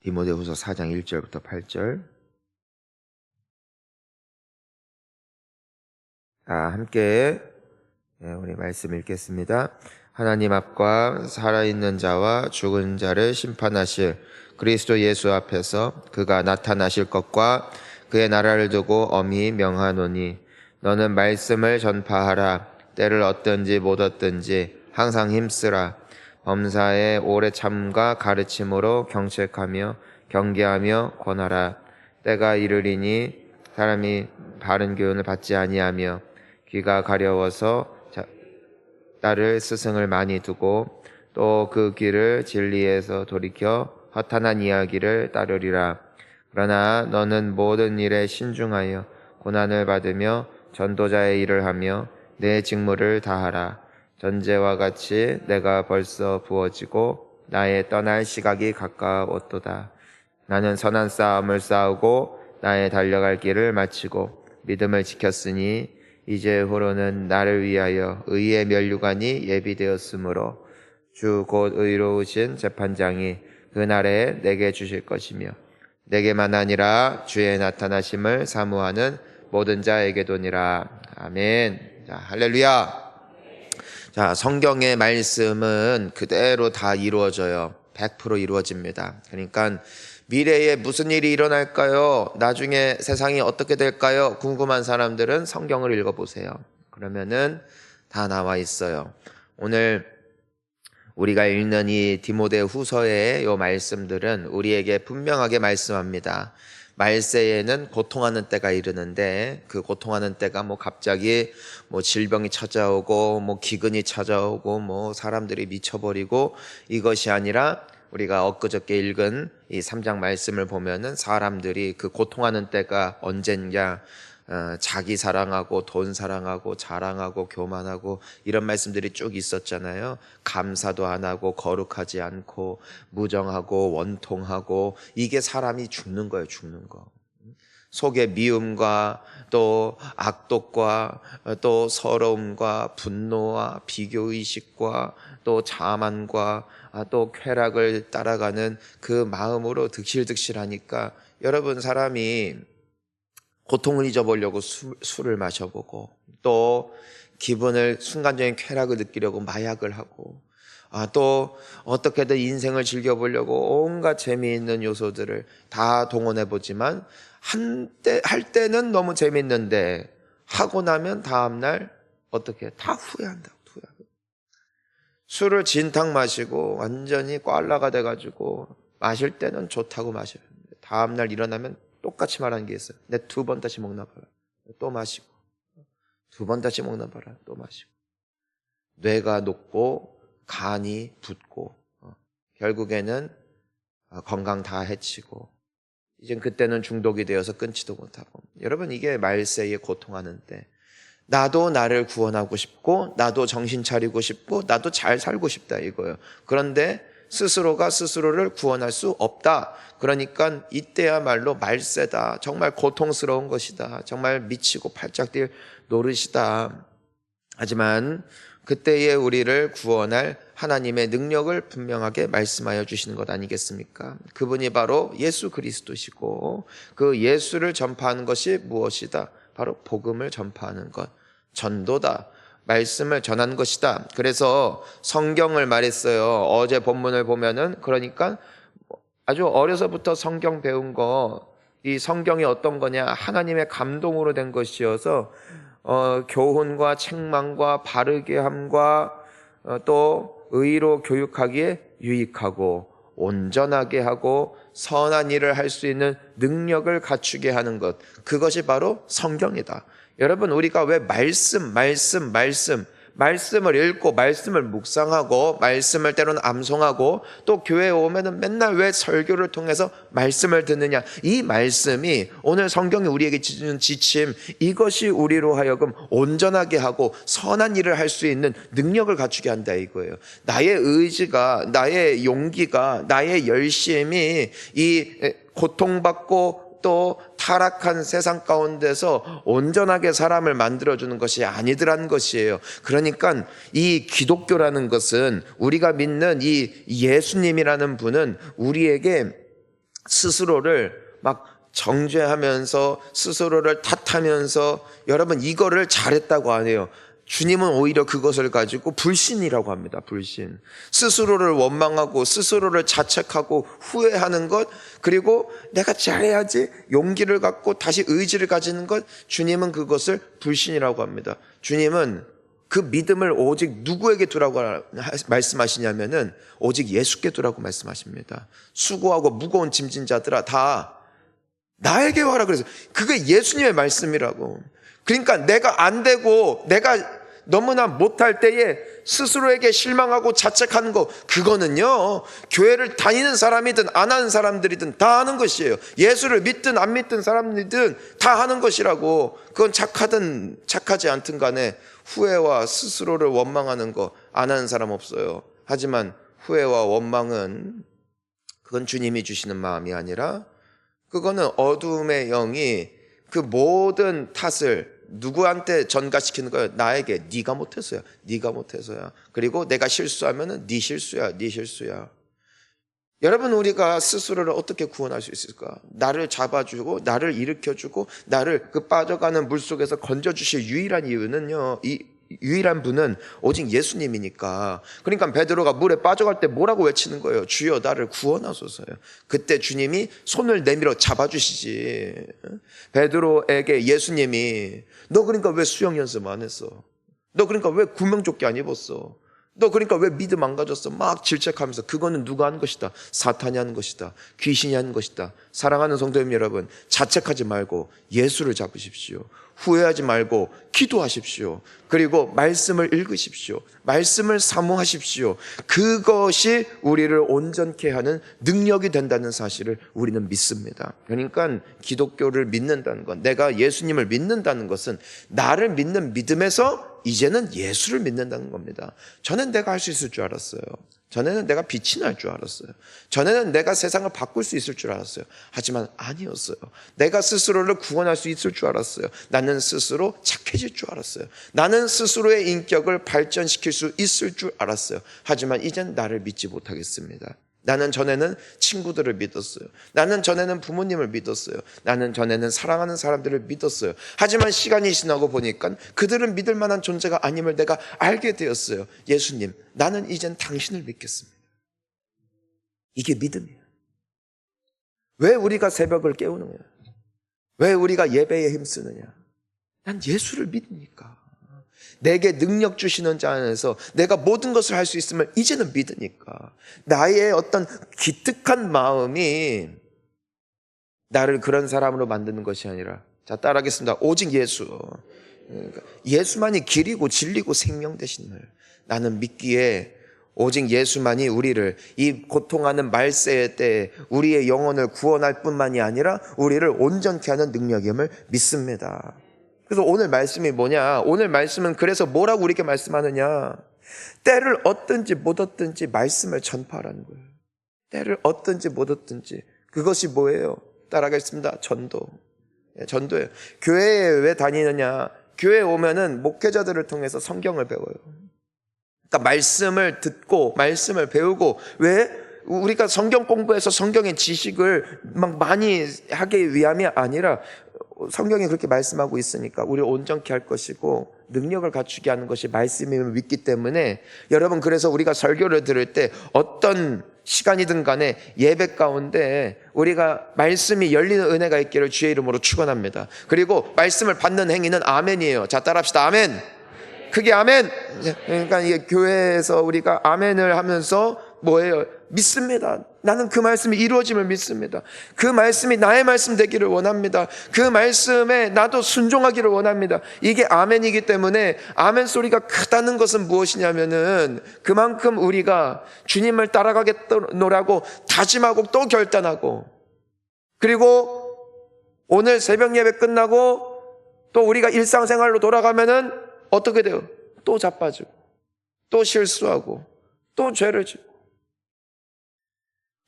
디모데후서 4장 1절부터 8절. 함께 우리 말씀 읽겠습니다. 하나님 앞과 살아있는 자와 죽은 자를 심판하실 그리스도 예수 앞에서 그가 나타나실 것과 그의 나라를 두고 엄히 명하노니 너는 말씀을 전파하라. 때를 얻든지 못 얻든지 항상 힘쓰라. 범사에 오래 참과 가르침으로 경책하며 경계하며 권하라. 때가 이르리니 사람이 바른 교훈을 받지 아니하며 귀가 가려워서 딸을 스승을 많이 두고 또 그 귀를 진리에서 돌이켜 허탄한 이야기를 따르리라. 그러나 너는 모든 일에 신중하여 고난을 받으며 전도자의 일을 하며 내 직무를 다하라. 전제와 같이 내가 벌써 부어지고 나의 떠날 시각이 가까웠도다. 나는 선한 싸움을 싸우고 나의 달려갈 길을 마치고 믿음을 지켰으니 이제후로는 나를 위하여 의의 면류관이 예비되었으므로 주 곧 의로우신 재판장이 그날에 내게 주실 것이며 내게만 아니라 주의 나타나심을 사모하는 모든 자에게도니라. 아멘. 자, 할렐루야. 자, 성경의 말씀은 그대로 다 이루어져요. 100% 이루어집니다. 그러니까 미래에 무슨 일이 일어날까요? 나중에 세상이 어떻게 될까요? 궁금한 사람들은 성경을 읽어보세요. 그러면은 다 나와 있어요. 오늘 우리가 읽는 이 디모데 후서의 이 말씀들은 우리에게 분명하게 말씀합니다. 말세에는 고통하는 때가 이르는데 그 고통하는 때가 갑자기 질병이 찾아오고 기근이 찾아오고 사람들이 미쳐버리고 이것이 아니라 우리가 엊그저께 읽은 이 3장 말씀을 보면은 사람들이 그 고통하는 때가 언젠가 자기 사랑하고 돈 사랑하고 자랑하고 교만하고 이런 말씀들이 쭉 있었잖아요. 감사도 안 하고 거룩하지 않고 무정하고 원통하고 이게 사람이 죽는 거예요. 죽는 거. 속에 미움과 또 악독과 또 서러움과 분노와 비교의식과 또 자만과 또 쾌락을 따라가는 그 마음으로 득실득실하니까 여러분 사람이 고통을 잊어보려고 술을 마셔보고 또 기분을 순간적인 쾌락을 느끼려고 마약을 하고 또 어떻게든 인생을 즐겨보려고 온갖 재미있는 요소들을 다 동원해보지만 할 때는 너무 재밌는데 하고 나면 다음날 어떻게 다 후회한다고. 술을 진탕 마시고 완전히 꽐라가 돼가지고 마실 때는 좋다고 마셔요. 다음날 일어나면 똑같이 말하는 게 있어요. 내 2번 다시 먹나 봐라. 또 마시고 2번 다시 먹나 봐라. 또 마시고 뇌가 녹고 간이 붓고 결국에는 건강 다 해치고 이젠 그때는 중독이 되어서 끊지도 못하고. 여러분 이게 말세에 고통하는 때 나도 나를 구원하고 싶고 나도 정신 차리고 싶고 나도 잘 살고 싶다 이거예요. 그런데 스스로가 스스로를 구원할 수 없다. 그러니까 이때야말로 말세다. 정말 고통스러운 것이다. 정말 미치고 팔짝 뛸 노릇이다. 하지만 그때의 우리를 구원할 하나님의 능력을 분명하게 말씀하여 주시는 것 아니겠습니까? 그분이 바로 예수 그리스도시고 그 예수를 전파하는 것이 무엇이다? 바로 복음을 전파하는 것, 전도다. 말씀을 전한 것이다. 그래서 성경을 말했어요. 어제 본문을 보면은 그러니까 아주 어려서부터 성경 배운 거, 이 성경이 어떤 거냐? 하나님의 감동으로 된 것이어서 교훈과 책망과 바르게 함과 또 의로 교육하기에 유익하고 온전하게 하고 선한 일을 할 수 있는 능력을 갖추게 하는 것, 그것이 바로 성경이다. 여러분 우리가 왜 말씀을 읽고 말씀을 묵상하고 말씀을 때로는 암송하고 또 교회에 오면은 맨날 왜 설교를 통해서 말씀을 듣느냐? 이 말씀이 오늘 성경이 우리에게 주는 지침, 이것이 우리로 하여금 온전하게 하고 선한 일을 할 수 있는 능력을 갖추게 한다 이거예요. 나의 의지가, 나의 용기가, 나의 열심이 이 고통받고 또 타락한 세상 가운데서 온전하게 사람을 만들어주는 것이 아니더란 것이에요. 그러니까 이 기독교라는 것은, 우리가 믿는 이 예수님이라는 분은 우리에게 스스로를 막 정죄하면서 스스로를 탓하면서 여러분 이거를 잘했다고 안 해요. 주님은 오히려 그것을 가지고 불신이라고 합니다. 불신. 스스로를 원망하고 스스로를 자책하고 후회하는 것, 그리고 내가 잘해야지 용기를 갖고 다시 의지를 가지는 것, 주님은 그것을 불신이라고 합니다. 주님은 그 믿음을 오직 누구에게 두라고 말씀하시냐면은 오직 예수께 두라고 말씀하십니다. 수고하고 무거운 짐진 자들아 다 나에게 와라 그래서 그게 예수님의 말씀이라고. 그러니까 내가 안 되고 내가 너무나 못할 때에 스스로에게 실망하고 자책하는 거, 그거는요 교회를 다니는 사람이든 안 하는 사람들이든 다 하는 것이에요. 예수를 믿든 안 믿든 사람들이든 다 하는 것이라고. 그건 착하든 착하지 않든 간에 후회와 스스로를 원망하는 거 안 하는 사람 없어요. 하지만 후회와 원망은 그건 주님이 주시는 마음이 아니라 그거는 어둠의 영이 그 모든 탓을 누구한테 전가시키는 거예요? 나에게. 네가 못해서야. 네가 못해서야. 그리고 내가 실수하면은 네 실수야. 네 실수야. 여러분, 우리가 스스로를 어떻게 구원할 수 있을까? 나를 잡아주고 나를 일으켜주고 나를 그 빠져가는 물속에서 건져주실 유일한 이유는요, 이 유일한 분은 오직 예수님이니까. 그러니까 베드로가 물에 빠져갈 때 뭐라고 외치는 거예요? 주여 나를 구원하소서요. 그때 주님이 손을 내밀어 잡아주시지. 베드로에게 예수님이 너 그러니까 왜 수영 연습 안 했어? 너 그러니까 왜 구명조끼 안 입었어? 너 그러니까 왜 믿음 안 가졌어? 막 질책하면서 그거는 누가 하는 것이다? 사탄이 하는 것이다. 귀신이 하는 것이다. 사랑하는 성도님 여러분, 자책하지 말고 예수를 잡으십시오. 후회하지 말고 기도하십시오. 그리고 말씀을 읽으십시오. 말씀을 사모하십시오. 그것이 우리를 온전케 하는 능력이 된다는 사실을 우리는 믿습니다. 그러니까 기독교를 믿는다는 것, 내가 예수님을 믿는다는 것은 나를 믿는 믿음에서 이제는 예수를 믿는다는 겁니다. 전에는 내가 할 수 있을 줄 알았어요. 전에는 내가 빛이 날 줄 알았어요. 전에는 내가 세상을 바꿀 수 있을 줄 알았어요. 하지만 아니었어요. 내가 스스로를 구원할 수 있을 줄 알았어요. 나는 스스로 착해질 줄 알았어요. 나는 스스로의 인격을 발전시킬 수 있을 줄 알았어요. 하지만 이젠 나를 믿지 못하겠습니다. 나는 전에는 친구들을 믿었어요. 나는 전에는 부모님을 믿었어요. 나는 전에는 사랑하는 사람들을 믿었어요. 하지만 시간이 지나고 보니까 그들은 믿을 만한 존재가 아님을 내가 알게 되었어요. 예수님, 나는 이젠 당신을 믿겠습니다. 이게 믿음이에요. 왜 우리가 새벽을 깨우느냐? 왜 우리가 예배에 힘쓰느냐? 난 예수를 믿으니까. 내게 능력 주시는 자 안에서 내가 모든 것을 할 수 있음을 이제는 믿으니까. 나의 어떤 기특한 마음이 나를 그런 사람으로 만드는 것이 아니라, 자, 따라하겠습니다. 오직 예수. 예수만이 길이고 진리고 생명 되신 날, 나는 믿기에 오직 예수만이 우리를 이 고통하는 말세의 때에 우리의 영혼을 구원할 뿐만이 아니라 우리를 온전케 하는 능력임을 믿습니다. 그래서 오늘 말씀이 뭐냐? 오늘 말씀은 그래서 뭐라고 우리에게 말씀하느냐? 때를 얻든지 못 얻든지 말씀을 전파하라는 거예요. 때를 얻든지 못 얻든지. 그것이 뭐예요? 따라가겠습니다. 전도. 전도예요. 교회에 왜 다니느냐? 교회에 오면은 목회자들을 통해서 성경을 배워요. 그러니까 말씀을 듣고 말씀을 배우고, 왜? 우리가 성경 공부해서 성경의 지식을 막 많이 하기 위함이 아니라 성경이 그렇게 말씀하고 있으니까 우리를 온전케 할 것이고 능력을 갖추게 하는 것이 말씀임을 믿기 때문에, 여러분, 그래서 우리가 설교를 들을 때 어떤 시간이든 간에 예배 가운데 우리가 말씀이 열리는 은혜가 있기를 주의 이름으로 축원합니다. 그리고 말씀을 받는 행위는 아멘이에요. 자, 따라합시다. 아멘. 크게 아멘. 그러니까 이게 교회에서 우리가 아멘을 하면서 뭐예요? 믿습니다. 나는 그 말씀이 이루어짐을 믿습니다. 그 말씀이 나의 말씀 되기를 원합니다. 그 말씀에 나도 순종하기를 원합니다. 이게 아멘이기 때문에 아멘 소리가 크다는 것은 무엇이냐면은 그만큼 우리가 주님을 따라가겠노라고 다짐하고 또 결단하고, 그리고 오늘 새벽 예배 끝나고 또 우리가 일상생활로 돌아가면은 어떻게 돼요? 또 자빠지고 또 실수하고 또 죄를 짓고,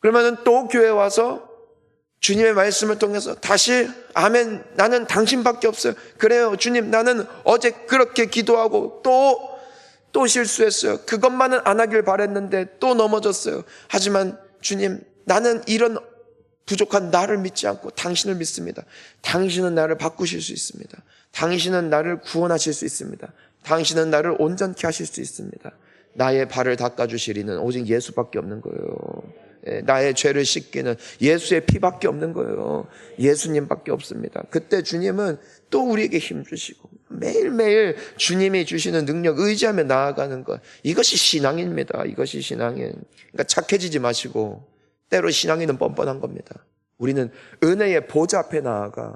그러면은 또 교회 와서 주님의 말씀을 통해서 다시 아멘, 나는 당신밖에 없어요. 그래요 주님, 나는 어제 그렇게 기도하고 또 실수했어요. 그것만은 안 하길 바랬는데 또 넘어졌어요. 하지만 주님, 나는 이런 부족한 나를 믿지 않고 당신을 믿습니다. 당신은 나를 바꾸실 수 있습니다. 당신은 나를 구원하실 수 있습니다. 당신은 나를 온전케 하실 수 있습니다. 나의 발을 닦아주실 이는 오직 예수밖에 없는 거예요. 나의 죄를 씻기는 예수의 피밖에 없는 거예요. 예수님밖에 없습니다. 그때 주님은 또 우리에게 힘 주시고 매일매일 주님이 주시는 능력 의지하며 나아가는 것, 이것이 신앙입니다. 이것이 신앙인. 그러니까 착해지지 마시고, 때로 신앙인은 뻔뻔한 겁니다. 우리는 은혜의 보좌 앞에 나아가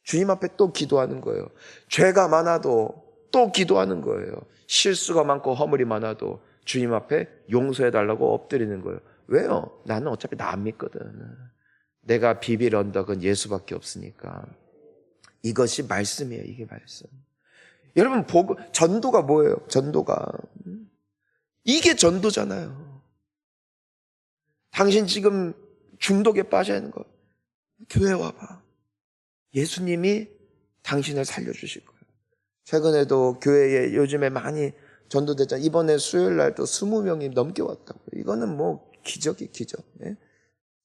주님 앞에 또 기도하는 거예요. 죄가 많아도 또 기도하는 거예요. 실수가 많고 허물이 많아도 주님 앞에 용서해달라고 엎드리는 거예요. 왜요? 나는 어차피 나 안 믿거든. 내가 비빌 언덕은 예수밖에 없으니까. 이것이 말씀이에요. 이게 말씀. 여러분, 전도가 뭐예요? 전도가. 이게 전도잖아요. 당신 지금 중독에 빠져 있는 거. 교회 와봐. 예수님이 당신을 살려주실 거예요. 최근에도 교회에 요즘에 많이 전도됐잖아요. 이번에 수요일 날도 20명이 넘게 왔다고요. 이거는 뭐 기적이 기적. 예?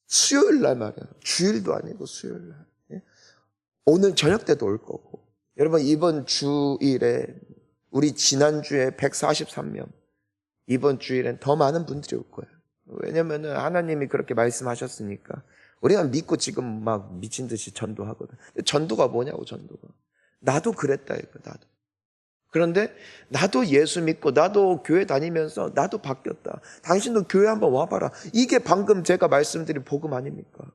수요일 날 말이에요. 주일도 아니고 수요일 날. 예? 오늘 저녁 때도 올 거고. 여러분, 이번 주일에 우리 지난주에 143명, 이번 주일엔 더 많은 분들이 올 거예요. 왜냐면은 하나님이 그렇게 말씀하셨으니까. 우리가 믿고 지금 막 미친 듯이 전도하거든. 전도가 뭐냐고, 전도가. 나도 그랬다, 이거, 나도. 그런데 나도 예수 믿고 나도 교회 다니면서 나도 바뀌었다. 당신도 교회 한번 와봐라. 이게 방금 제가 말씀드린 복음 아닙니까?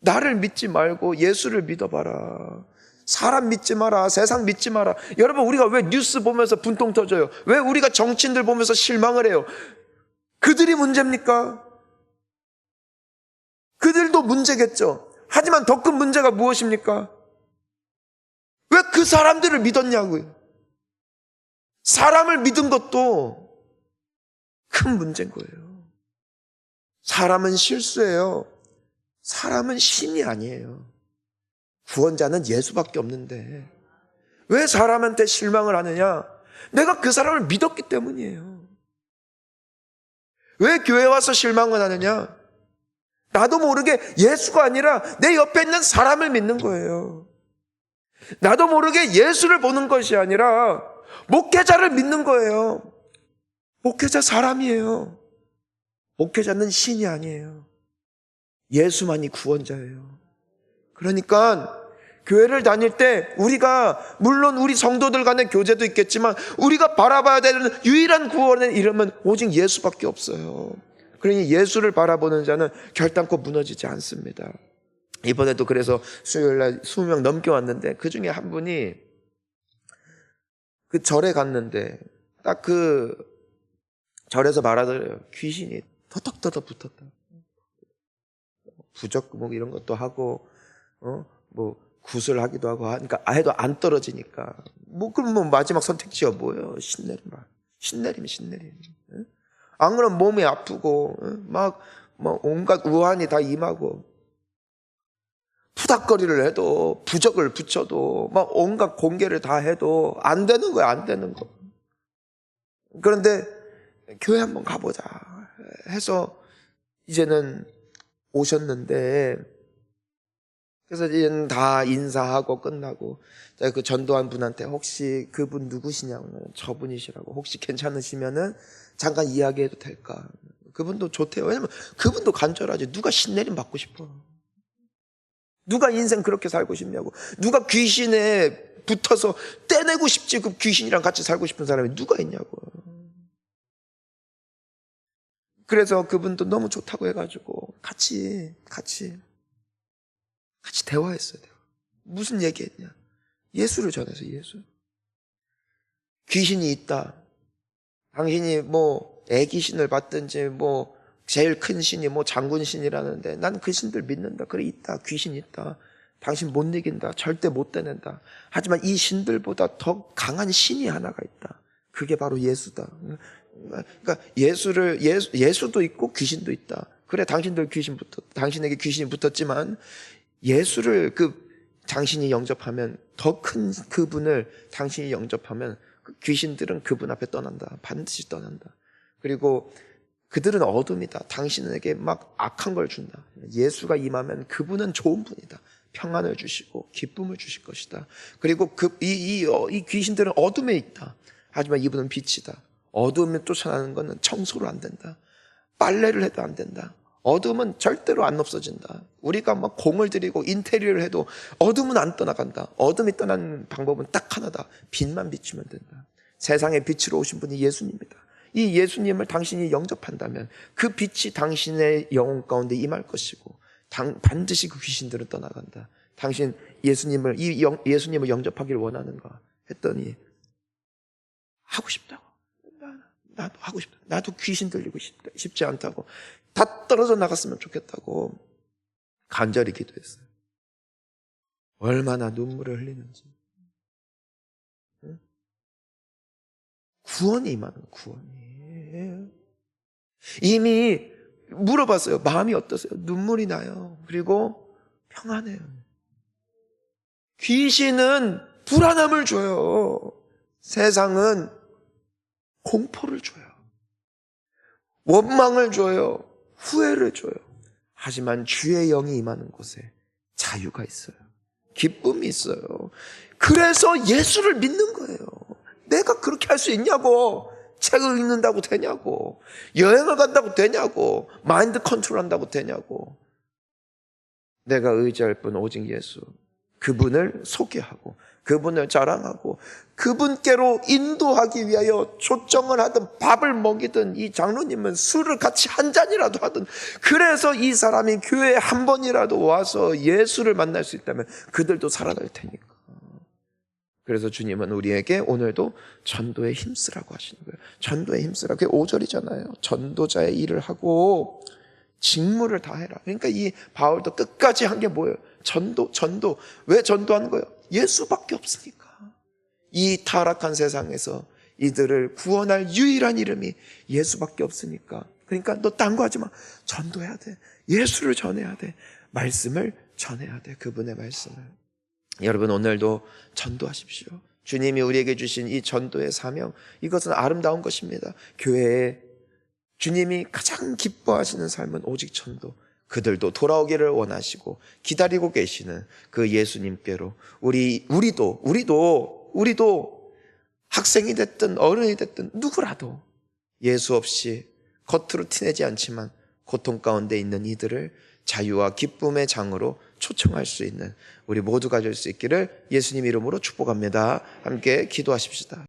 나를 믿지 말고 예수를 믿어봐라. 사람 믿지 마라. 세상 믿지 마라. 여러분, 우리가 왜 뉴스 보면서 분통 터져요? 왜 우리가 정치인들 보면서 실망을 해요? 그들이 문제입니까? 그들도 문제겠죠. 하지만 더 큰 문제가 무엇입니까? 왜 그 사람들을 믿었냐고요. 사람을 믿은 것도 큰 문제인 거예요. 사람은 실수예요. 사람은 신이 아니에요. 구원자는 예수밖에 없는데 왜 사람한테 실망을 하느냐? 내가 그 사람을 믿었기 때문이에요. 왜 교회 와서 실망을 하느냐? 나도 모르게 예수가 아니라 내 옆에 있는 사람을 믿는 거예요. 나도 모르게 예수를 보는 것이 아니라 목회자를 믿는 거예요. 목회자 사람이에요. 목회자는 신이 아니에요. 예수만이 구원자예요. 그러니까 교회를 다닐 때 우리가 물론 우리 성도들 간의 교제도 있겠지만 우리가 바라봐야 되는 유일한 구원의 이름은 오직 예수밖에 없어요. 그러니 예수를 바라보는 자는 결단코 무너지지 않습니다. 이번에도 그래서 수요일날 20명 넘게 왔는데 그중에 한 분이 그 절에 갔는데 딱 그 절에서 말하더래요. 귀신이 터덕터덕 붙었다. 부적 뭐 이런 것도 하고 뭐 구슬하기도 하고 하니까 해도 안 떨어지니까 뭐 그럼 뭐 마지막 선택지가 뭐예요? 신내림. 안 그러면 몸이 아프고 막 온갖 우환이 다 임하고 푸닥거리를 해도 부적을 붙여도 막 온갖 공개를 다 해도 안 되는 거야. 안 되는 거. 그런데 교회 한번 가보자 해서 이제는 오셨는데 그래서 이제는 다 인사하고 끝나고 제가 그 전도한 분한테 혹시 그분 누구시냐고 저분이시라고 혹시 괜찮으시면은 잠깐 이야기해도 될까? 그분도 좋대요. 왜냐면 그분도 간절하지. 누가 신내림 받고 싶어? 누가 인생 그렇게 살고 싶냐고. 누가 귀신에 붙어서 떼내고 싶지 그 귀신이랑 같이 살고 싶은 사람이 누가 있냐고. 그래서 그분도 너무 좋다고 해가지고 같이 대화했어요. 무슨 얘기했냐? 예수를 전해서 예수. 귀신이 있다. 당신이 뭐 애기신을 받든지 뭐 제일 큰 신이 뭐 장군신이라는데 난 그 신들 믿는다. 그래 있다. 귀신 있다. 당신 못 이긴다. 절대 못 되낸다. 하지만 이 신들보다 더 강한 신이 하나가 있다. 그게 바로 예수다. 그러니까 예수도 있고 귀신도 있다. 그래 당신에게 귀신이 붙었지만 예수를 당신이 영접하면 더 큰 그분을 당신이 영접하면 그 귀신들은 그분 앞에 떠난다. 반드시 떠난다. 그리고 그들은 어둠이다. 당신에게 막 악한 걸 준다. 예수가 임하면 그분은 좋은 분이다. 평안을 주시고 기쁨을 주실 것이다. 그리고 이 귀신들은 어둠에 있다. 하지만 이분은 빛이다. 어둠을 쫓아나는 것은 청소로 안 된다. 빨래를 해도 안 된다. 어둠은 절대로 안 없어진다. 우리가 막 공을 들이고 인테리어를 해도 어둠은 안 떠나간다. 어둠이 떠나는 방법은 딱 하나다. 빛만 비추면 된다. 세상의 빛으로 오신 분이 예수님이다. 이 예수님을 당신이 영접한다면 그 빛이 당신의 영혼 가운데 임할 것이고 반드시 그 귀신들은 떠나간다. 당신 예수님을 영접하기를 원하는가 했더니 하고 싶다고. 나도 하고 싶다. 나도 귀신 들리고 싶지 않다고. 다 떨어져 나갔으면 좋겠다고 간절히 기도했어요. 얼마나 눈물을 흘리는지. 구원이 임하는 구원이. 이미 물어봤어요. 마음이 어떠세요? 눈물이 나요. 그리고 평안해요. 귀신은 불안함을 줘요. 세상은 공포를 줘요. 원망을 줘요. 후회를 줘요. 하지만 주의 영이 임하는 곳에 자유가 있어요. 기쁨이 있어요. 그래서 예수를 믿는 거예요. 내가 그렇게 할 수 있냐고. 책을 읽는다고 되냐고. 여행을 간다고 되냐고. 마인드 컨트롤 한다고 되냐고. 내가 의지할 분 오직 예수. 그분을 소개하고 그분을 자랑하고 그분께로 인도하기 위하여 초청을 하든 밥을 먹이든 이 장로님은 술을 같이 한 잔이라도 하든 그래서 이 사람이 교회에 한 번이라도 와서 예수를 만날 수 있다면 그들도 살아날 테니까. 그래서 주님은 우리에게 오늘도 전도에 힘쓰라고 하시는 거예요. 전도에 힘쓰라. 그게 5절이잖아요. 전도자의 일을 하고 직무를 다해라. 그러니까 이 바울도 끝까지 한 게 뭐예요? 전도. 왜 전도하는 거예요? 예수밖에 없으니까. 이 타락한 세상에서 이들을 구원할 유일한 이름이 예수밖에 없으니까. 그러니까 너 딴 거 하지 마. 전도해야 돼. 예수를 전해야 돼. 말씀을 전해야 돼. 그분의 말씀을. 여러분 오늘도 전도하십시오. 주님이 우리에게 주신 이 전도의 사명, 이것은 아름다운 것입니다. 교회에 주님이 가장 기뻐하시는 삶은 오직 전도. 그들도 돌아오기를 원하시고 기다리고 계시는 그 예수님께로 우리도 학생이 됐든 어른이 됐든 누구라도 예수 없이 겉으로 티내지 않지만 고통 가운데 있는 이들을 자유와 기쁨의 장으로 초청할 수 있는 우리 모두가 될 수 있기를 예수님 이름으로 축복합니다. 함께 기도하십시다.